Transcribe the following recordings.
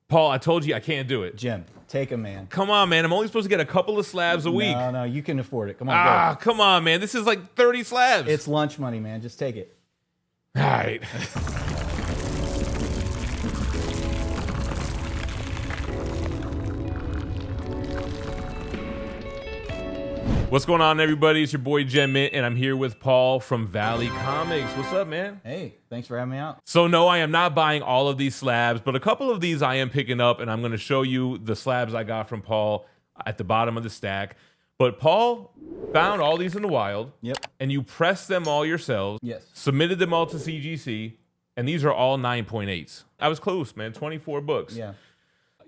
Paul, I told you I can't do it. Gem, take him, man. Come on, man. I'm only supposed to get a couple of slabs a week. No, you can afford it. Come on, go. Come on, man. This is like 30 slabs. It's lunch money, man. Just take it. All right. What's going on, everybody? It's your boy GemMint, and I'm here with Paul from Valley Comics. What's up, man? Hey, thanks for having me out. So no, I am not buying all of these slabs, but a couple of these I am picking up, and I'm going to show you the slabs I got from Paul at the bottom of the stack. But Paul found all these in the wild. Yep. And you pressed them all yourselves. Yes. Submitted them all to CGC, and these are all 9.8s. I was close, man. 24 books. Yeah.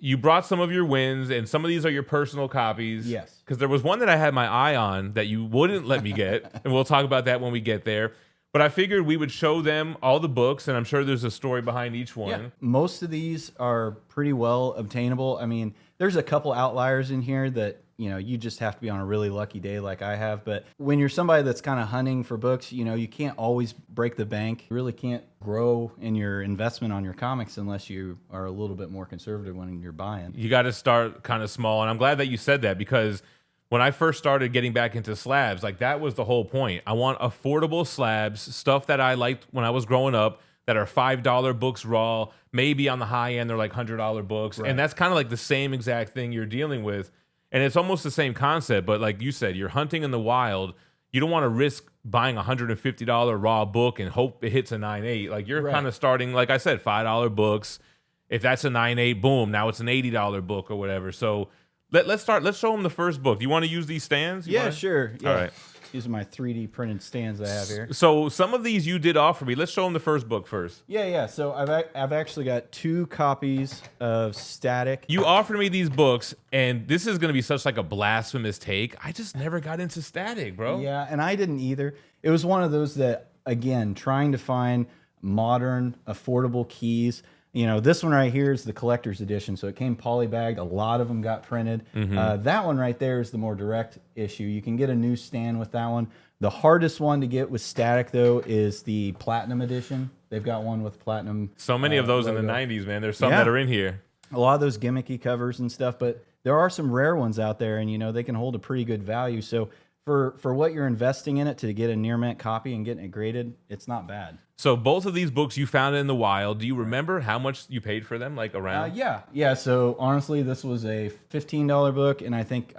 You brought some of your wins, and some of these are your personal copies. Yes. Because there was one that I had my eye on that you wouldn't let me get, and we'll talk about that when we get there. But I figured we would show them all the books, and I'm sure there's a story behind each one. Yeah. Most of these are pretty well obtainable. I mean, there's a couple outliers in here that, you know, you just have to be on a really lucky day like I have. But when you're somebody that's kind of hunting for books, you know, you can't always break the bank. You really can't grow in your investment on your comics unless you are a little bit more conservative when you're buying. You got to start kind of small. And I'm glad that you said that, because when I first started getting back into slabs, like that was the whole point. I want affordable slabs, stuff that I liked when I was growing up, that are $5 books raw. Maybe on the high end, they're like $100 books. Right. And that's kind of like the same exact thing you're dealing with. And it's almost the same concept, but like you said, you're hunting in the wild. You don't want to risk buying a $150 raw book and hope it hits a 9.8. Like you're kind of starting, like I said, $5 books. If that's a 9.8, boom, now it's an $80 book or whatever. So let's start. Let's show them the first book. Do you want to use these stands? Yeah, sure. Yeah. All right. These are my 3D printed stands I have here. So some of these you did offer me. Let's show them the first book first. Yeah. So I've actually got 2 copies of Static. You offered me these books, and this is going to be such like a blasphemous take. I just never got into Static, bro. Yeah, and I didn't either. It was one of those that, again, trying to find modern, affordable keys. You know, this one right here is the collector's edition, so it came polybagged. A lot of them got printed. That one right there is the more direct issue. You can get a new stand with that one. The hardest one to get with Static, though, is the Platinum edition. They've got one with Platinum. So many of those logo. In the 90s, man. There's some that are in here. A lot of those gimmicky covers and stuff, but there are some rare ones out there, and, you know, they can hold a pretty good value. So for what you're investing in it to get a near mint copy and getting it graded, it's not bad. So both of these books you found in the wild. Do you remember how much you paid for them, like around? Yeah. So honestly, this was a $15 book, and I think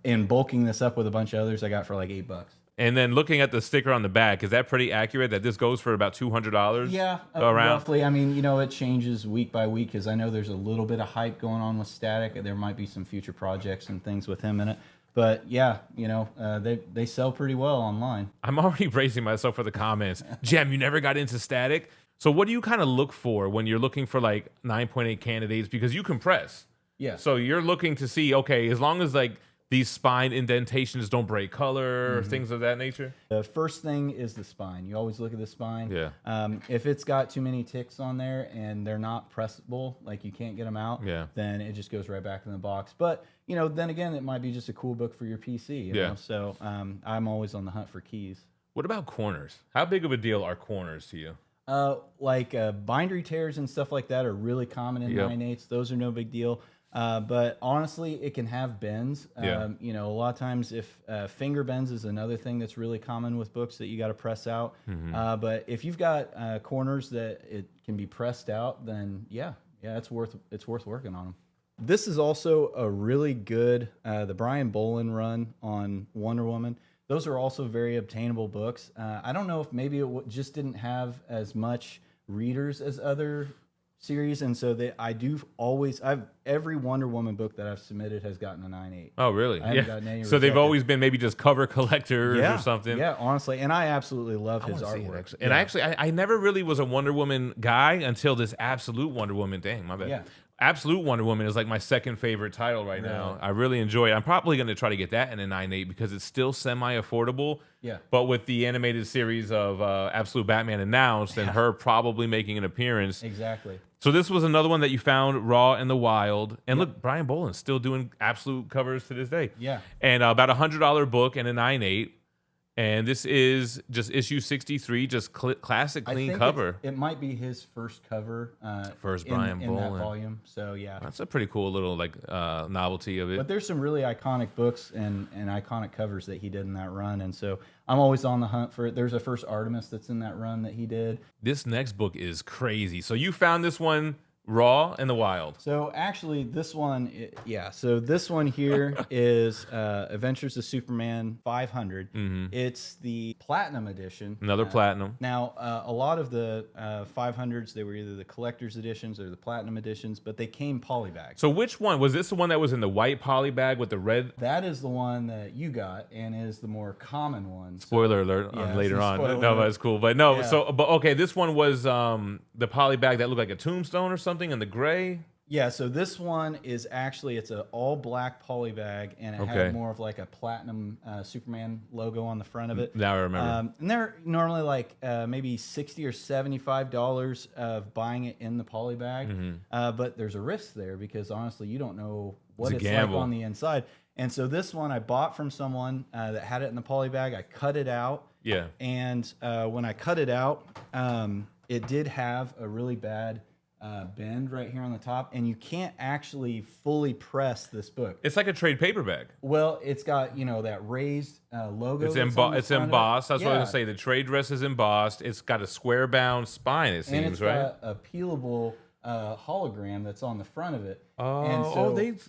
in bulking this up with a bunch of others, I got for like $8. And then looking at the sticker on the back, is that pretty accurate that this goes for about $200? Yeah, around? Roughly. I mean, you know, it changes week by week because I know there's a little bit of hype going on with Static. There might be some future projects and things with him in it. But yeah, you know, they sell pretty well online. I'm already bracing myself for the comments. Gem, you never got into Static. So what do you kind of look for when you're looking for like 9.8 candidates? Because you compress. Yeah. So you're looking to see, okay, as long as like these spine indentations don't break color or things of that nature? The first thing is the spine. You always look at the spine. Yeah. If it's got too many ticks on there and they're not pressable, like you can't get them out, then it just goes right back in the box. But, you know, then again, it might be just a cool book for your PC. You know? So I'm always on the hunt for keys. What about corners? How big of a deal are corners to you? Like bindery tears and stuff like that are really common in 9.8s. Those are no big deal. But honestly, it can have bends. You know, a lot of times if finger bends is another thing that's really common with books that you got to press out. But if you've got corners that it can be pressed out, then yeah, it's worth working on them. This is also a really good, the Brian Bolin run on Wonder Woman. Those are also very obtainable books. I don't know if maybe it just didn't have as much readers as other series, and so every Wonder Woman book that I've submitted has gotten a 9.8. Oh, really? I haven't gotten any so rejected. They've always been maybe just cover collectors or something. Yeah, honestly, and I absolutely love his artwork. And I never really was a Wonder Woman guy until this Absolute Wonder Woman. Dang, my bad. Yeah. Absolute Wonder Woman is like my second favorite title right now. I really enjoy it. I'm probably going to try to get that in a 9.8 because it's still semi-affordable. Yeah. But with the animated series of Absolute Batman announced and her probably making an appearance. Exactly. So this was another one that you found raw in the wild. And look, Brian Boland's still doing Absolute covers to this day. Yeah. And about $100 book and a 9.8. And this is just issue 63, just classic clean cover. It might be his first cover. First Brian in that Boland volume. So yeah, that's a pretty cool little like novelty of it. But there's some really iconic books and iconic covers that he did in that run, and so I'm always on the hunt for it. There's a first Artemis that's in that run that he did. This next book is crazy. So you found this one raw in the wild. So actually, this one, So this one here is Adventures of Superman 500. It's the Platinum edition. Another Platinum. Now, a lot of the 500s, they were either the collector's editions or the Platinum editions, but they came polybag. So which one? Was this the one that was in the white poly bag with the red? That is the one that you got and is the more common one. Spoiler alert later on. No, but it's cool. But no, but okay, this one was the poly bag that looked like a tombstone or something in the gray. Yeah, so this one is actually, it's an all black poly bag, and it had more of like a platinum Superman logo on the front of it. Now I remember. And they're normally like maybe $60 or $75 of buying it in the poly bag. But there's a risk there because honestly, you don't know what it's like on the inside. And so this one I bought from someone that had it in the poly bag. I cut it out. Yeah. And when I cut it out, it did have a really bad bend right here on the top, and you can't actually fully press this book. It's like a trade paperback. Well, it's got that raised logo. It's embossed. That's what I was gonna say. The trade dress is embossed. It's got a square bound spine. It seems, and it's got a peelable hologram that's on the front of it. Oh, and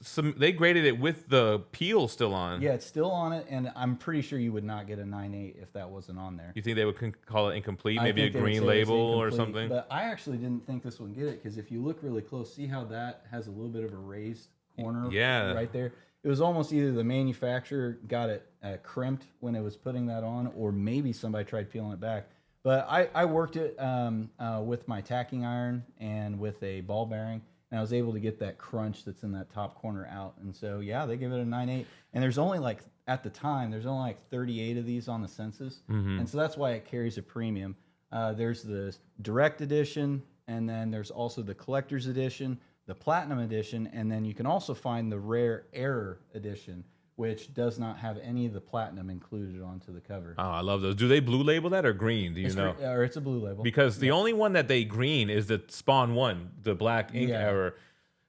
so, they graded it with the peel still on. Yeah, it's still on it, and I'm pretty sure you would not get a 9.8 if that wasn't on there. You think they would call it incomplete? Maybe a green label or something? But I actually didn't think this would get it because if you look really close, see how that has a little bit of a raised corner right there? It was almost either the manufacturer got it crimped when it was putting that on, or maybe somebody tried peeling it back. But I worked it with my tacking iron and with a ball bearing, and I was able to get that crunch that's in that top corner out. And so, yeah, they give it a 9.8. And there's only at the time, there's only 38 of these on the census. And so that's why it carries a premium. There's the direct edition, and then there's also the collector's edition, the platinum edition, and then you can also find the rare error edition, which does not have any of the platinum included onto the cover. Oh, I love those. Do they blue label that or green? Do you know? Or it's a blue label. Because the only one that they green is the Spawn 1, the black ink error.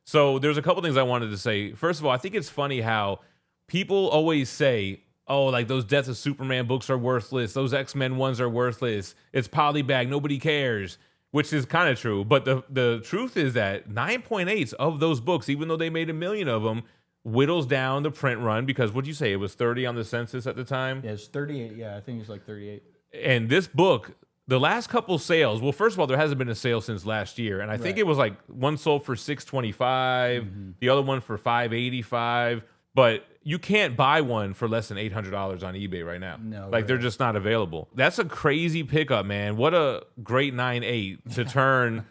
So there's a couple things I wanted to say. First of all, I think it's funny how people always say, oh, like those Death of Superman books are worthless. Those X-Men ones are worthless. It's polybag. Nobody cares, which is kind of true. But the truth is that 9.8s of those books, even though they made a million of them, whittles down the print run because what'd you say? It was 30 on the census at the time? Yeah, it's 38. Yeah, I think it's like 38. And this book, the last couple sales, well, first of all, there hasn't been a sale since last year. And I think it was like one sold for $625, the other one for $585. But you can't buy one for less than $800 on eBay right now. No, like they're just not available. That's a crazy pickup, man. What a great 9.8 to turn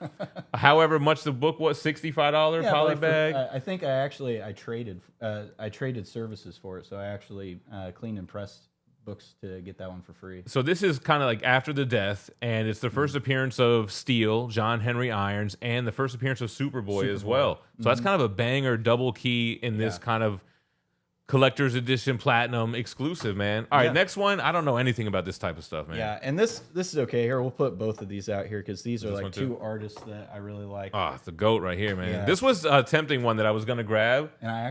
however much the book was, $65 poly bag. I think I traded services for it, so I actually cleaned and pressed books to get that one for free. So this is kind of like after the death, and it's the first appearance of Steel, John Henry Irons, and the first appearance of Superboy as well. So that's kind of a banger double key in this kind of collector's edition platinum exclusive, man. All right, next one. I don't know anything about this type of stuff, man. Yeah, and this is okay. Here, we'll put both of these out here because these are like two artists that I really like. Oh, it's the GOAT right here, man. Yeah. This was a tempting one that I was going to grab. And I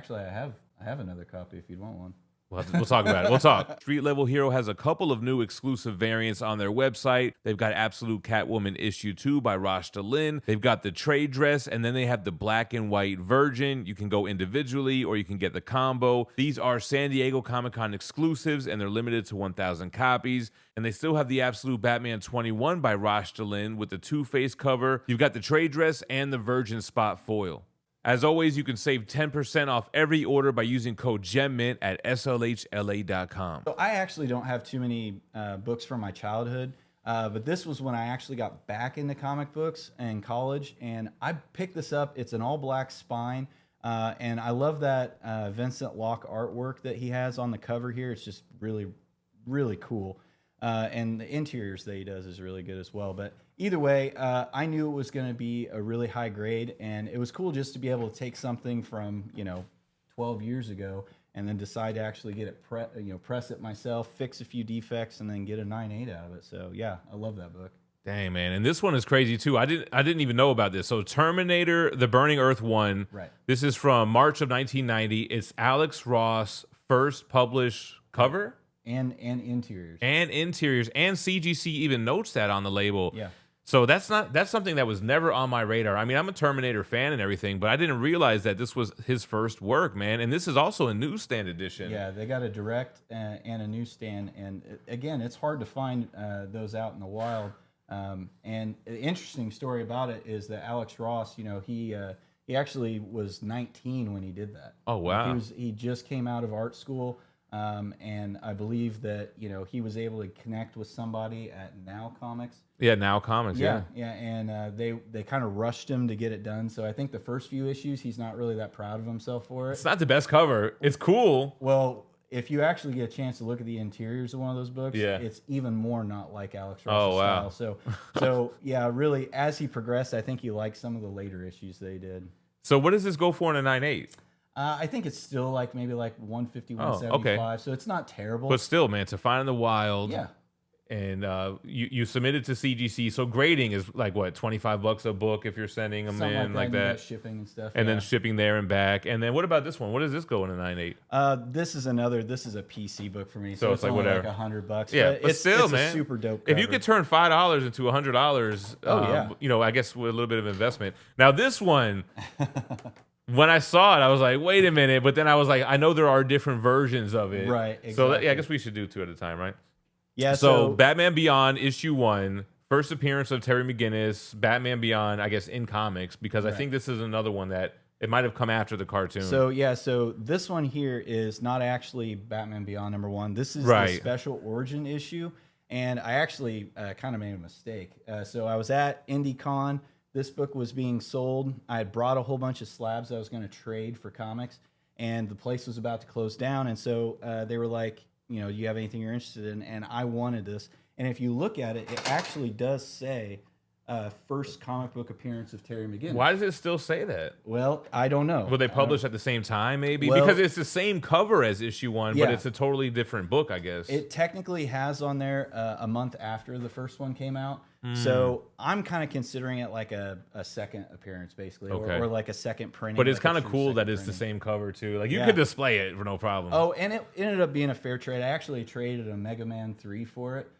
have another copy if you'd want one. We'll talk about it. We'll talk. Street Level Hero has a couple of new exclusive variants on their website. They've got Absolute Catwoman Issue 2 by Rashta Lynn. They've got the trade dress, and then they have the black and white Virgin. You can go individually, or you can get the combo. These are San Diego Comic-Con exclusives, and they're limited to 1,000 copies. And they still have the Absolute Batman 21 by Rashta Lynn with the two-face cover. You've got the trade dress and the Virgin spot foil. As always, you can save 10% off every order by using code GEMMINT at slhla.com. So I actually don't have too many books from my childhood, but this was when I actually got back into comic books in college, and I picked this up. It's an all-black spine, and I love that Vincent Locke artwork that he has on the cover here. It's just really, really cool. And the interiors that he does is really good as well. But either way, I knew it was going to be a really high grade, and it was cool just to be able to take something from 12 years ago and then decide to actually get it, press it myself, fix a few defects, and then get a 9.8 out of it. So yeah, I love that book. Dang, man. And this one is crazy too. I didn't even know about this. So Terminator, The Burning Earth 1. Right. This is from March of 1990. It's Alex Ross' first published cover. And interiors. And interiors. And CGC even notes that on the label. Yeah. So that's something that was never on my radar. I mean, I'm a Terminator fan and everything, but I didn't realize that this was his first work, man. And this is also a newsstand edition. Yeah, they got a direct and a newsstand. And again, it's hard to find those out in the wild. And the interesting story about it is that Alex Ross, he actually was 19 when he did that. Oh, wow. He just came out of art school. And I believe that, he was able to connect with somebody at Now Comics. Yeah, Now Comics, yeah. Yeah, and they kind of rushed him to get it done. So I think the first few issues, he's not really that proud of himself for it. It's not the best cover. It's cool. Well, if you actually get a chance to look at the interiors of one of those books, it's even more not like Alex Ross's style. So yeah, really, as he progressed, I think he liked some of the later issues they did. So what does this go for in a 9.8? I think it's still maybe 150, 175. Okay. So it's not terrible. But still, man, to find in the wild. Yeah. And you submitted to CGC. So grading is like what, $25 a book if you're sending them something in like that. Shipping and stuff. And then shipping there and back. And then what about this one? What does this go in a 9.8? This is a PC book for me. So it's like only whatever. Like $100. Yeah, but still, it's man, a super dope cover. If you could turn $5 into $100, I guess with a little bit of investment. Now this one. When I saw it, I was like, wait a minute. But then I was like, I know there are different versions of it. Right, exactly. So I guess we should do 2 at a time, right? Yeah. So Batman Beyond issue 1, first appearance of Terry McGinnis, Batman Beyond, I guess, in comics, because I think this is another one that it might have come after the cartoon. So this one here is not actually Batman Beyond #1. This is the special origin issue. And I actually kind of made a mistake. So I was at IndieCon. This book was being sold. I had brought a whole bunch of slabs I was going to trade for comics, and the place was about to close down. And so they were like, do you have anything you're interested in? And I wanted this. And if you look at it, it actually does say first comic book appearance of Terry McGinnis. Why does it still say that? Well, I don't know. Will they publish at the same time, maybe? Well, because it's the same cover as issue 1, but it's a totally different book, I guess. It technically has on there a month after the first one came out. So I'm kind of considering it like a second appearance, basically, or like a second printing. But it's kind of cool that it's the same cover, too. Like, you could display it for no problem. Oh, and it ended up being a fair trade. I actually traded a Mega Man 3 for it.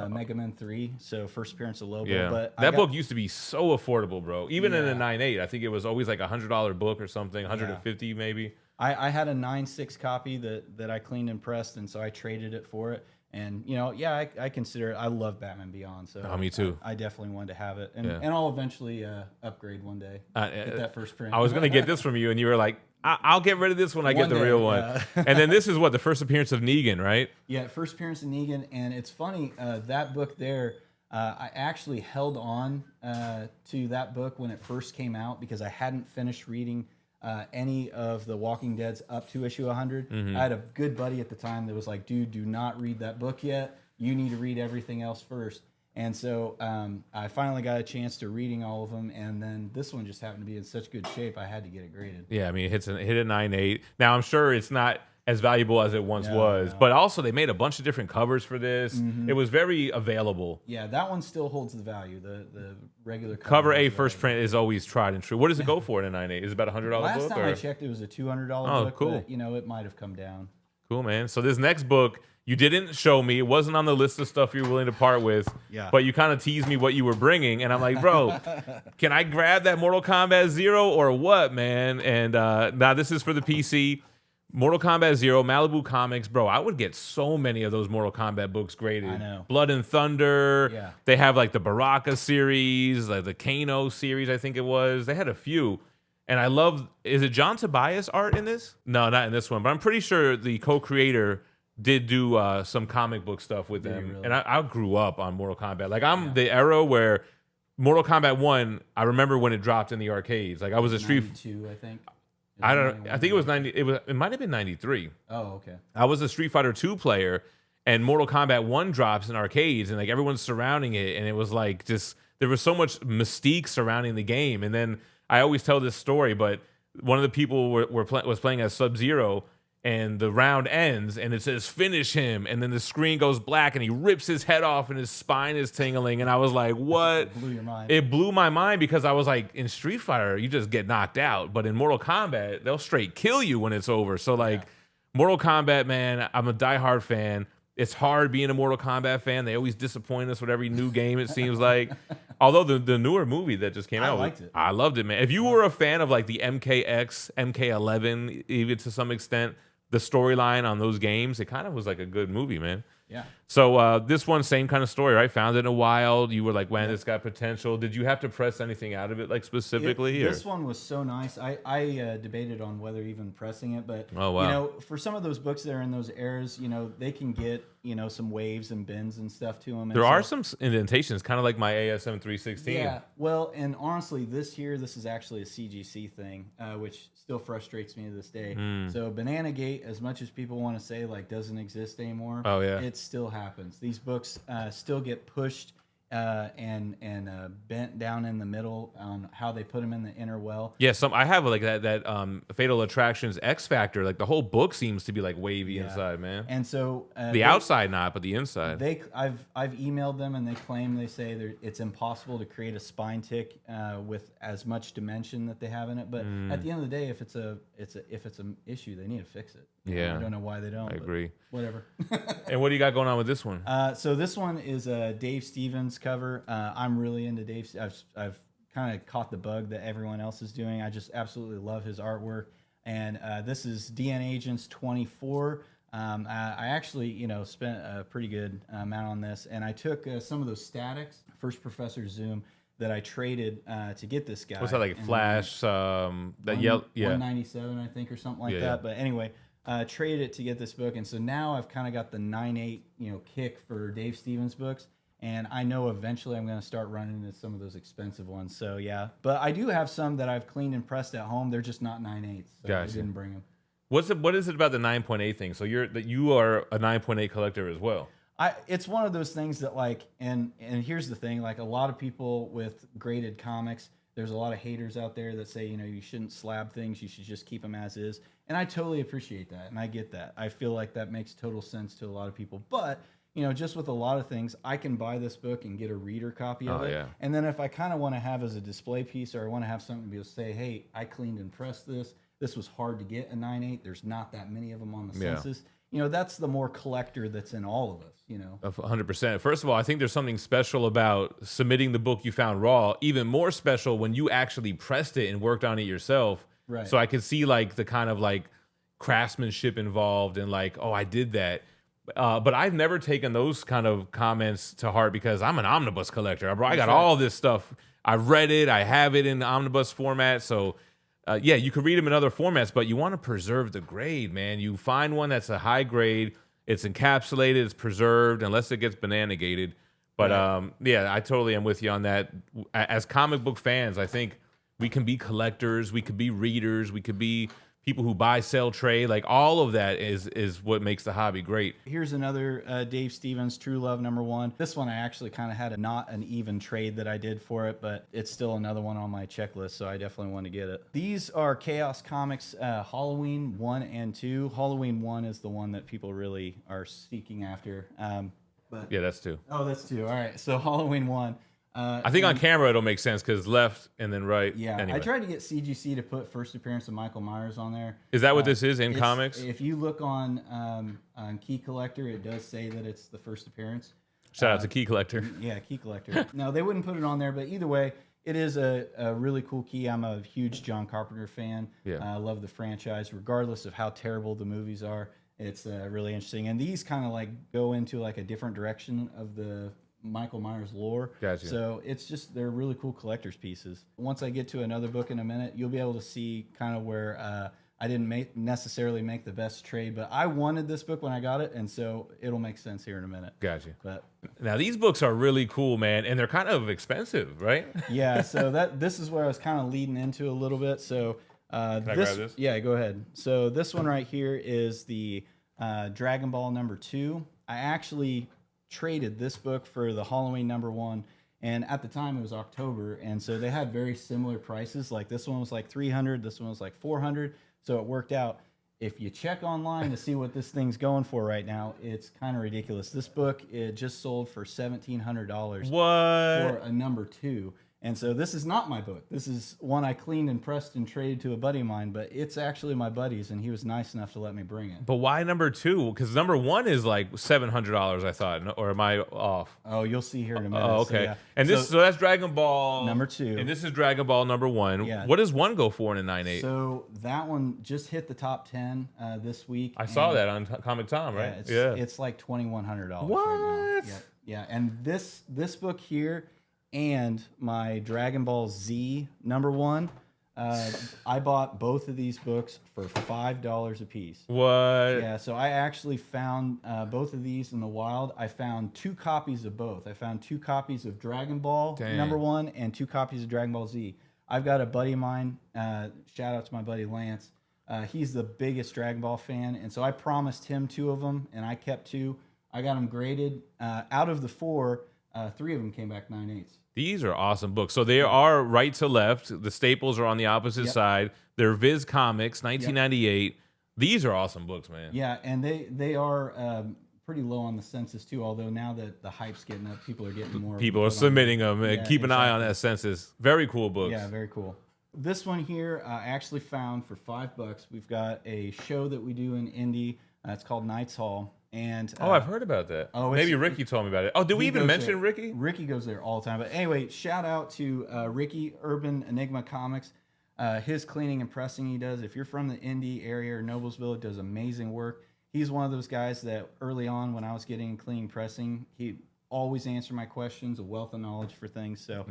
Mega Man 3, so first appearance of Lobo. Yeah, but that book used to be so affordable, bro. Even in a 9.8, I think it was always like $100 book or something, $150 maybe. I had a 9.6 copy that I cleaned and pressed, and so I traded it for it. And I consider it. I love Batman Beyond, so me too. I definitely wanted to have it, and I'll eventually upgrade one day. Get that first print. I was gonna get this from you, and you were like, "I'll get rid of this when I get the real one." And then this is what, the first appearance of Negan, right? Yeah, first appearance of Negan, and it's funny that book there. I actually held on to that book when it first came out because I hadn't finished reading any of the Walking Dead's up to issue 100. I had a good buddy at the time that was like, dude, do not read that book yet. You need to read everything else first. And so I finally got a chance to reading all of them, and then this one just happened to be in such good shape, I had to get it graded. Yeah, I mean, it hit a 9.8. Now, I'm sure it's not as valuable as it once was, but also they made a bunch of different covers for this. It was very available. Yeah, that one still holds the value. The regular cover A first print is always tried and true. What does it go for in a 9.8? Is it about $100 book? Last time I checked, it was a $200 book. Cool. But, it might have come down. Cool, man. So this next book, you didn't show me. It wasn't on the list of stuff you're willing to part with. Yeah. But you kind of teased me what you were bringing, and I'm like, bro, can I grab that Mortal Kombat 0 or what, man? And now this is for the PC. Mortal Kombat 0, Malibu Comics, bro. I would get so many of those Mortal Kombat books graded. I know. Blood and Thunder. Yeah. They have like the Baraka series, like the Kano series, I think it was. They had a few. And I love, is it John Tobias art in this? No, not in this one. But I'm pretty sure the co-creator did do some comic book stuff with them. Really? And I grew up on Mortal Kombat. Like, I'm the era where Mortal Kombat 1, I remember when it dropped in the arcades. Like, I was a Street... 92, I think. I don't know. I think it was 90. It might have been 93. Oh, okay. I was a Street Fighter 2 player, and Mortal Kombat 1 drops in arcades, and like everyone's surrounding it, and it was like just there was so much mystique surrounding the game. And then I always tell this story, but one of the people was playing as Sub-Zero, and the round ends and it says finish him, and then the screen goes black and he rips his head off and his spine is tingling, and I was like, what? It blew your mind. It blew my mind, because I was like, in Street Fighter you just get knocked out, but in Mortal Kombat they'll straight kill you when it's over. So like, Mortal Kombat, man, I'm a diehard fan. It's hard being a Mortal Kombat fan. They always disappoint us with every new game, it seems like. Although the newer movie that just came out, I loved it, man. If you were a fan of like the MKX, MK11, even to some extent, the storyline on those games, it kind of was like a good movie, man. Yeah. So this one, same kind of story, right? Found it in the wild. You were like, man, this got potential. Did you have to press anything out of it, like specifically? This one was so nice. I debated on whether even pressing it, but oh, wow. You know, for some of those books that are in those eras, you know, they can get, you know, some waves and bends and stuff to them. There are some indentations, kind of like my ASM 316. Yeah. Well, and honestly, this is actually a CGC thing, which still frustrates me to this day. So Banana Gate, as much as people want to say like doesn't exist anymore, oh yeah, it still happens. These books still get pushed and bent down in the middle on how they put them in the inner well. Yeah, I have like that Fatal Attractions X Factor. Like the whole book seems to be like wavy inside, man. And so the outside not, but the inside. I've emailed them and they say it's impossible to create a spine tick with as much dimension that they have in it. But at the end of the day, if it's an issue, they need to fix it. Yeah, I don't know why they don't. I agree. Whatever. And what do you got going on with this one? So this one is a Dave Stevens cover. I'm really into Dave. I've kind of caught the bug that everyone else is doing. I just absolutely love his artwork. And this is DNA Agents 24. I actually, you know, spent a pretty good amount on this, and I took some of those statics, First Professor Zoom, that I traded to get this guy. What's that, like Flash? That yellow, 197, I think, or something like that. Yeah. But anyway. Traded it to get this book, and so now I've kind of got the 9.8, you know, kick for Dave Stevens books, and I know eventually I'm going to start running into some of those expensive ones. So yeah, but I do have some that I've cleaned and pressed at home. They're just not 9.8s, so I didn't bring them. What is it about the 9.8 thing? So you are a 9.8 collector as well. It's one of those things that like, and here's the thing, like a lot of people with graded comics, there's a lot of haters out there that say, you know, you shouldn't slab things, you should just keep them as is. And I totally appreciate that, and I get that. I feel like that makes total sense to a lot of people. But, you know, just with a lot of things, I can buy this book and get a reader copy of it. Yeah. And then if I kind of want to have as a display piece, or I want to have something to be able to say, hey, I cleaned and pressed this. This was hard to get a 9.8. There's not that many of them on the census. You know, that's the more collector that's in all of us, you know. 100%. First of all, I think there's something special about submitting the book you found raw, even more special when you actually pressed it and worked on it yourself. Right. So I could see like the kind of like craftsmanship involved and like, oh, I did that. But I've never taken those kind of comments to heart because I'm an omnibus collector. I got all this stuff. I've read it. I have it in the omnibus format. So yeah, you could read them in other formats, but you want to preserve the grade, man. You find one that's a high grade, it's encapsulated, it's preserved, unless it gets banana-gated. But yeah, I totally am with you on that. As comic book fans, I think we can be collectors, we could be readers, we could be people who buy, sell, trade. Like all of that is what makes the hobby great. Here's another Dave Stevens, True Love #1. This one I actually kind of had not an even trade that I did for it, but it's still another one on my checklist, so I definitely want to get it. These are Chaos Comics Halloween 1 and 2. Halloween 1 is the one that people really are seeking after. But yeah, that's 2. Oh, that's 2. All right, so Halloween 1. I think on camera it'll make sense because left and then right. Yeah, anyway. I tried to get CGC to put first appearance of Michael Myers on there. Is that what this is in comics? If you look on Key Collector, it does say that it's the first appearance. Shout out to Key Collector. Yeah, Key Collector. No, they wouldn't put it on there, but either way, it is a really cool key. I'm a huge John Carpenter fan. Yeah. I love the franchise, regardless of how terrible the movies are. It's really interesting. And these kind of like go into like a different direction of the Michael Myers lore. Gotcha. So it's just, they're really cool collector's pieces. Once I get to another book in a minute, you'll be able to see kind of where I didn't necessarily make the best trade, but I wanted this book when I got it, and so it'll make sense here in a minute. Gotcha. But now these books are really cool, man, and they're kind of expensive, right? Yeah, so this is where I was kind of leading into a little bit. So Can I grab this? Yeah, go ahead. So this one right here is the Dragon Ball #2. I actually traded this book for the Halloween #1, and at the time it was October, and so they had very similar prices. Like this one was like $300, this one was like $400, so it worked out. if you check online to see what this thing's going for right now, it's kind of ridiculous. This book, it just sold for $1,700 for a number 2. And so this is not my book. This is one I cleaned and pressed and traded to a buddy of mine, but it's actually my buddy's, and he was nice enough to let me bring it. But why number 2? Because number 1 is like $700, I thought, or am I off? Oh, you'll see here in a minute. Oh, okay. So, yeah. And so that's Dragon Ball number 2, and this is Dragon Ball number 1. Yeah. What does 1 go for in a 9.8? So that one just hit the top 10 this week. I saw that on Comic Tom, right? It's like $2,100 what? right now. Yeah. And this book here and my Dragon Ball Z number 1, I bought both of these books for $5 a piece. What? Yeah, so I actually found both of these in the wild. I found 2 copies of both. I found 2 copies of Dragon Ball number 1 and 2 copies of Dragon Ball Z. I've got a buddy of mine, shout out to my buddy Lance. He's the biggest Dragon Ball fan, and so I promised him 2 of them, and I kept 2. I got them graded. Out of the 4, 3 of them came back 9.8. These are awesome books. So they are right to left. The staples are on the opposite side. They're Viz Comics, 1998. These are awesome books, man. Yeah, and they are pretty low on the census too. Although now that the hype's getting up, people are getting more. People are submitting them. Yeah, keep an eye on that census. Very cool books. Yeah, very cool. This one here, I actually found for $5. We've got a show that we do in Indy. It's called Knights Hall. And I've heard about that. Oh, maybe Ricky told me about it. Oh, did we even mention Ricky? Ricky goes there all the time. But anyway, shout out to Ricky, Urban Enigma Comics. His cleaning and pressing he does. If you're from the Indy area or Noblesville, it does amazing work. He's one of those guys that early on when I was getting cleaning pressing, he always answered my questions, a wealth of knowledge for things. So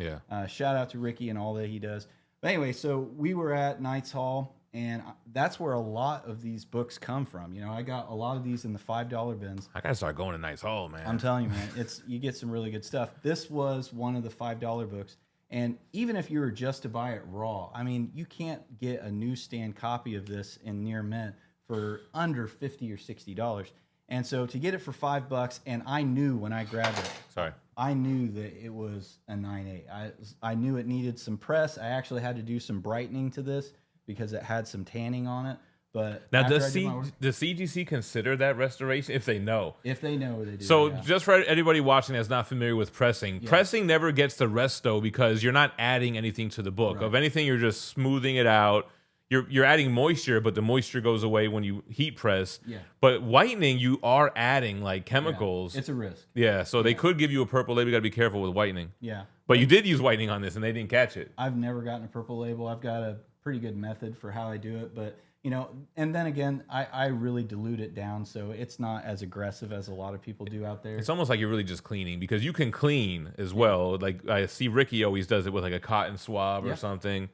shout out to Ricky and all that he does. But anyway, so we were at Knights Hall. And that's where a lot of these books come from. You know, I got a lot of these in the $5 bins. I gotta start going to Knights Hall, man. I'm telling you, man, you get some really good stuff. This was one of the $5 books, and even if you were just to buy it raw, I mean, you can't get a newsstand copy of this in near mint for under $50 or $60. And so to get it for $5, and I knew when I grabbed it, I knew that it was a 9.8. I knew it needed some press. I actually had to do some brightening to this, because it had some tanning on it. But now, does CGC consider that restoration if they know? If they know, they do. So just for anybody watching that's not familiar with pressing, pressing never gets the resto because you're not adding anything to the book. If anything, you're just smoothing it out. You're adding moisture, but the moisture goes away when you heat press. Yeah. But whitening, you are adding like chemicals. It's a risk. Yeah. So they could give you a purple label. You got to be careful with whitening. Yeah. But you did use whitening on this, and they didn't catch it. I've never gotten a purple label. I've got a pretty good method for how I do it, but you know, and then again, I really dilute it down so it's not as aggressive as a lot of people do out there. It's almost like you're really just cleaning, because you can clean as well. Like I see Ricky always does it with like a cotton swab or something.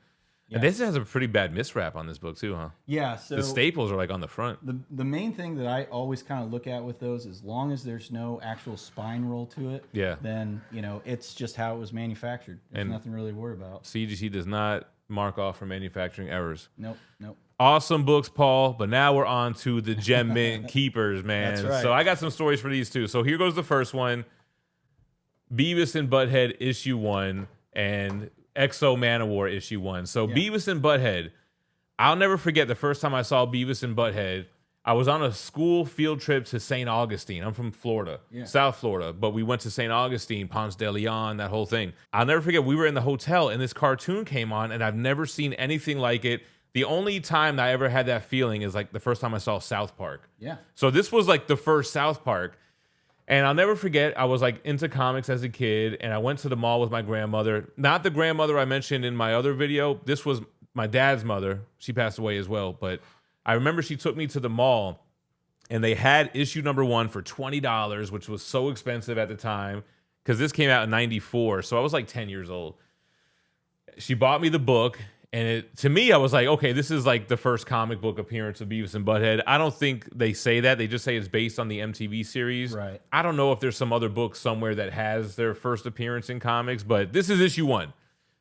Yeah. And this has a pretty bad miswrap on this book too, huh? Yeah. So the staples are like on the front. The main thing that I always kind of look at with those, as long as there's no actual spine roll to it, then you know it's just how it was manufactured. There's nothing really to worry about. CGC does not mark off for manufacturing errors. Nope. Awesome books, Paul. But now we're on to the Gem Mint Keepers, man. That's right. So I got some stories for these too. So here goes the first one: Beavis and Butthead issue 1 and Exo Manowar issue 1. So Beavis and Butthead. I'll never forget the first time I saw Beavis and Butthead. I was on a school field trip to St. Augustine. I'm from Florida, South Florida, but we went to St. Augustine, Ponce de Leon, that whole thing. I'll never forget, we were in the hotel and this cartoon came on, and I've never seen anything like it. The only time that I ever had that feeling is like the first time I saw South Park. Yeah. So this was like the first South Park. And I'll never forget, I was like into comics as a kid, and I went to the mall with my grandmother. Not the grandmother I mentioned in my other video. This was my dad's mother. She passed away as well, but I remember she took me to the mall, and they had issue number 1 for $20, which was so expensive at the time, because this came out in '94, so I was like 10 years old. She bought me the book, and to me, I was like, okay, this is like the first comic book appearance of Beavis and Butthead. I don't think they say that. They just say it's based on the MTV series. Right. I don't know if there's some other book somewhere that has their first appearance in comics, but this is issue 1.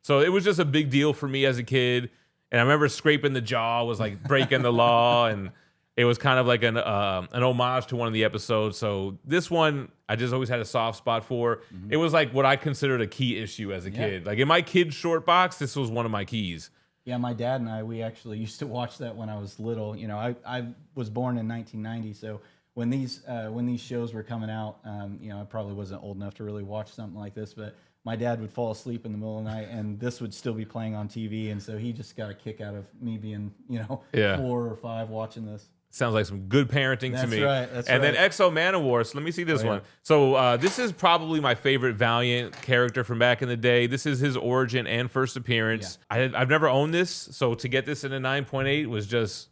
So it was just a big deal for me as a kid. And I remember scraping the jaw was like breaking the law, and it was kind of like an homage to one of the episodes. So this one, I just always had a soft spot for. It was like what I considered a key issue as a kid. Like in my kid's short box, this was one of my keys. Yeah, my dad and we actually used to watch that when I was little. You know, I was born in 1990, so when these shows were coming out, you know, I probably wasn't old enough to really watch something like this, but my dad would fall asleep in the middle of the night and this would still be playing on TV, and so he just got a kick out of me being, you know, 4 or 5 watching this. Sounds like some good parenting to me. That's and right. then Exo Manowar. So let me see this one. So this is probably my favorite Valiant character from back in the day. This is his origin and first appearance. I've never owned this, so to get this in a 9.8 was just,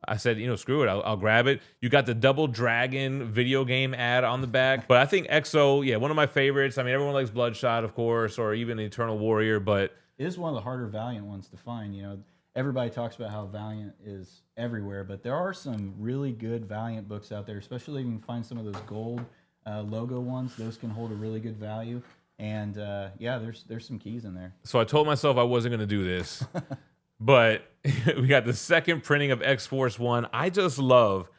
I said, you know, screw it, I'll grab it. You got the Double Dragon video game ad on the back. But I think Exo, yeah, one of my favorites. I mean, everyone likes Bloodshot, of course, or even Eternal Warrior, but it is one of the harder Valiant ones to find. You know, everybody talks about how Valiant is everywhere, but there are some really good Valiant books out there, especially if you can find some of those gold logo ones. Those can hold a really good value. And yeah, there's some keys in there. So I told myself I wasn't going to do this. But we got the second printing of X-Force 1. I just love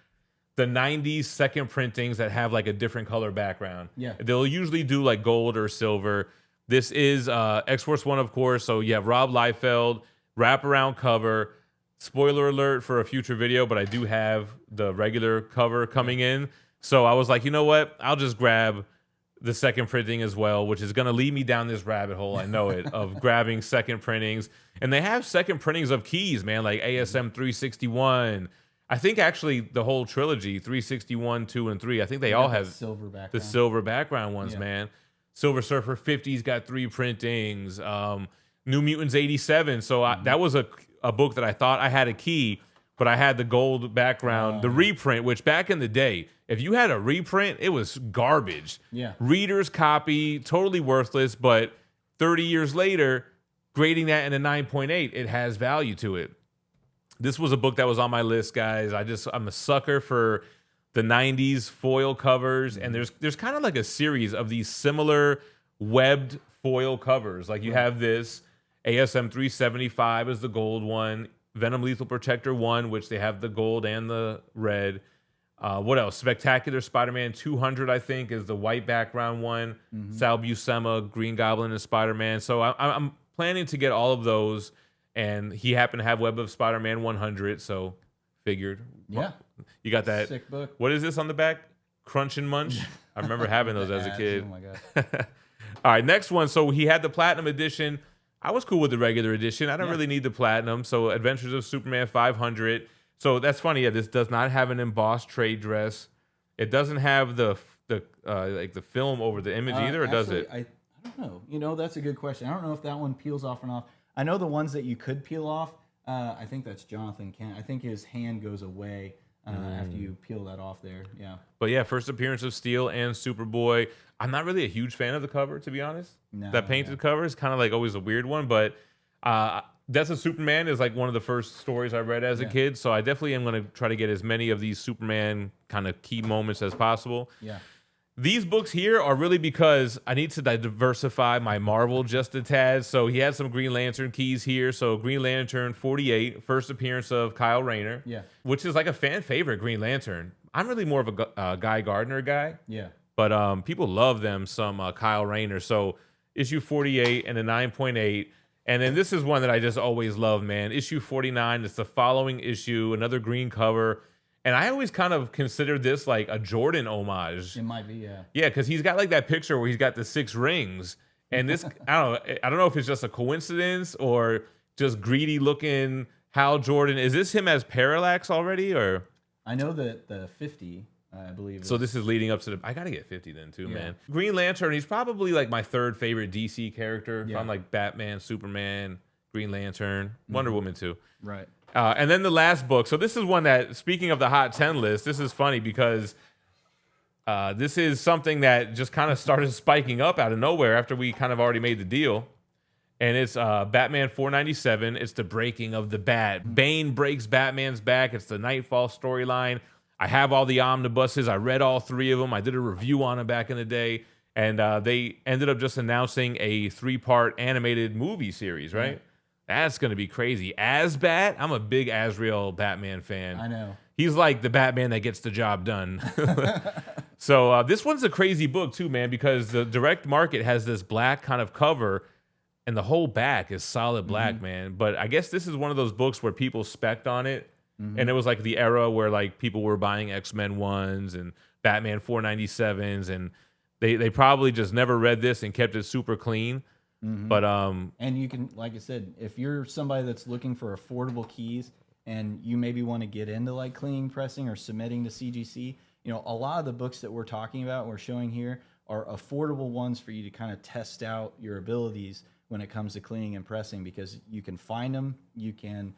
the 90s second printings that have like a different color background. Yeah. They'll usually do like gold or silver. This is X-Force 1, of course. So you have Rob Liefeld, wraparound cover. Spoiler alert for a future video, but I do have the regular cover coming in. So I was like, you know what? I'll just grab the second printing as well, which is going to lead me down this rabbit hole, I know it, of grabbing second printings. And they have second printings of keys, man, like ASM 361. I think actually the whole trilogy, 361, 2, and 3, I think they all have the silver background ones, man. Silver Surfer 50's got 3 printings. New Mutants 87. So that was a book that I thought I had a key, but I had the gold background, the reprint, which back in the day, if you had a reprint, it was garbage. Yeah. Reader's copy, totally worthless, but 30 years later, grading that in a 9.8, it has value to it. This was a book that was on my list, guys. I'm a sucker for the 90s foil covers, and there's kind of like a series of these similar webbed foil covers. Like you have this, ASM 375 is the gold one, Venom Lethal Protector 1, which they have the gold and the red. What else? Spectacular Spider-Man 200, I think, is the white background one. Sal Buscema, Green Goblin, and Spider-Man. So I'm planning to get all of those, and he happened to have Web of Spider-Man 100, so figured. Yeah. You got that. Sick book. What is this on the back? Crunch and Munch? I remember having those as a kid. Oh, my God. All right, next one. So he had the Platinum Edition. I was cool with the regular edition. I don't really need the Platinum. So Adventures of Superman 500. So that's funny. Yeah, this does not have an embossed trade dress. It doesn't have the like the film over the image either, or does it? I don't know. You know, that's a good question. I don't know if that one peels off or not. I know the ones that you could peel off. I think that's Jonathan Kent. I think his hand goes away after you peel that off there. Yeah. But yeah, first appearance of Steel and Superboy. I'm not really a huge fan of the cover, to be honest. No, that painted cover is kind of like always a weird one, but Death of Superman is like one of the first stories I read as a kid, so I definitely am going to try to get as many of these Superman kind of key moments as possible. Yeah. These books here are really because I need to diversify my Marvel just a tad. So he has some Green Lantern keys here. So Green Lantern 48, first appearance of Kyle Rayner, which is like a fan favorite Green Lantern. I'm really more of a Guy Gardner guy. Yeah. But people love them some Kyle Rayner. So issue 48 and a 9.8. And then this is one that I just always love, man. Issue 49, it's the following issue, another green cover. And I always kind of consider this like a Jordan homage. It might be, yeah. Yeah, because he's got like that picture where he's got the 6 rings. And this, I don't know if it's just a coincidence or just greedy looking Hal Jordan. Is this him as Parallax already, or? I know that the 50, I believe. So this is leading up to the. I gotta get 50 then too, man. Green Lantern. He's probably like my 3rd favorite DC character. Yeah. I'm like Batman, Superman, Green Lantern, Wonder Woman too. Right. And then the last book. So this is one that, speaking of the Hot 10 list, this is funny because this is something that just kind of started spiking up out of nowhere after we kind of already made the deal. And it's Batman 497. It's the breaking of the Bat. Bane breaks Batman's back. It's the Nightfall storyline. I have all the omnibuses. I read all 3 of them. I did a review on them back in the day. And they ended up just announcing a 3-part animated movie series, right? That's going to be crazy. As-Bat, I'm a big Azrael Batman fan. I know. He's like the Batman that gets the job done. So this one's a crazy book too, man, because the direct market has this black kind of cover. and the whole back is solid black, man. But I guess this is one of those books where people spec'd on it, and it was like the era where like people were buying X-Men 1s and Batman 497s, and they probably just never read this and kept it super clean. But and you can, like I said, if you're somebody that's looking for affordable keys and you maybe want to get into like cleaning, pressing, or submitting to CGC, you know, a lot of the books that we're talking about, we're showing here, are affordable ones for you to kind of test out your abilities when it comes to cleaning and pressing, because you can find them, you can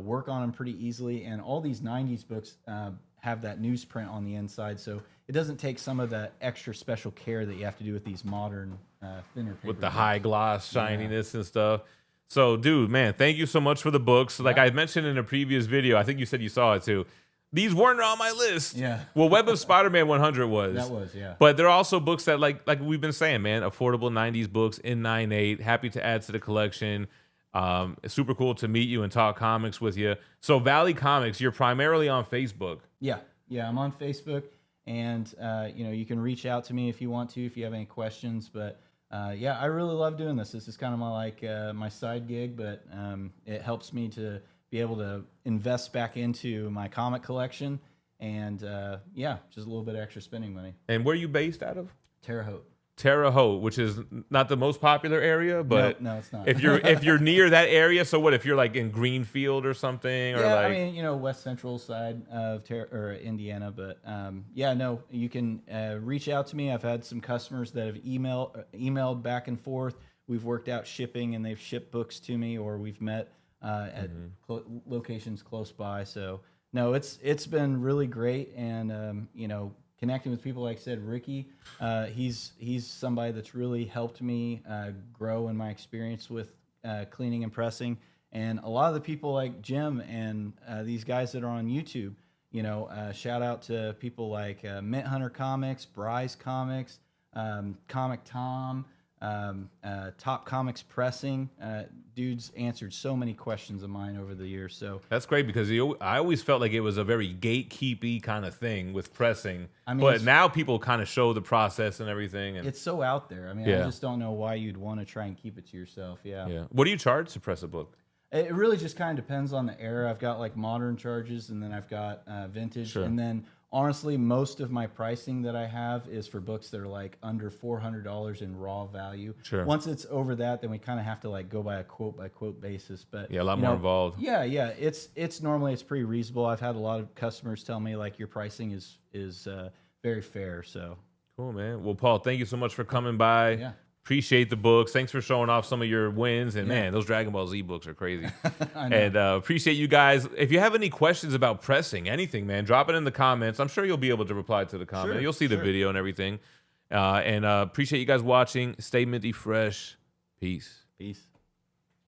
work on them pretty easily, and all these 90s books have that newsprint on the inside, so it doesn't take some of that extra special care that you have to do with these modern thinner paper with the books. high gloss shininess and stuff. So, dude, man, thank you so much for the books. Like I mentioned in a previous video, I think you said you saw it too. These weren't on my list. Yeah. Well, Web of Spider-Man 100 was. That was, yeah. But there are also books that, like we've been saying, man, affordable 90s books in 9.8. Happy to add to the collection. It's super cool to meet you and talk comics with you. So, Valley Comics, you're primarily on Facebook. Yeah, I'm on Facebook, and you know, you can reach out to me if you want to, if you have any questions. But yeah, I really love doing this. This is kind of my my side gig, but it helps me to be able to invest back into my comic collection, and yeah, just a little bit of extra spending money. And where are you based out of? Terre Haute. Terre Haute, which is not the most popular area, but no, it's not. if you're near that area, so what if you're like in Greenfield or something, or yeah, like, I mean, you know, west central side of Indiana, but yeah, no, you can reach out to me. I've had some customers that have emailed back and forth. We've worked out shipping, and they've shipped books to me, or we've met at locations close by. So no, it's been really great, and you know, connecting with people, like I said, Ricky, he's somebody that's really helped me grow in my experience with cleaning and pressing. And a lot of the people like Jim and these guys that are on YouTube, you know, shout out to people like Mint Hunter Comics, Bryce Comics, Comic Tom, Top Comics Pressing. Dudes answered so many questions of mine over the years. So that's great, because I always felt like it was a very gatekeepy kind of thing with pressing. I mean, but now people kind of show the process and everything. And it's so out there. I mean, I just don't know why you'd want to try and keep it to yourself. Yeah. What do you charge to press a book? It really just kind of depends on the era. I've got like modern charges, and then I've got vintage. And then honestly, most of my pricing that I have is for books that are like under $400 in raw value. Once it's over that, then we kind of have to like go by a quote by quote basis. But yeah, a lot more involved. Yeah. It's normally pretty reasonable. I've had a lot of customers tell me like your pricing is very fair. So cool, man. Well, Paul, thank you so much for coming by. Yeah. Appreciate the books. Thanks for showing off some of your wins. And man, those Dragon Ball Z books are crazy. And appreciate you guys. If you have any questions about pressing, anything, man, drop it in the comments. I'm sure you'll be able to reply to the comment. You'll see the video and everything. And appreciate you guys watching. Stay minty fresh. Peace. Peace.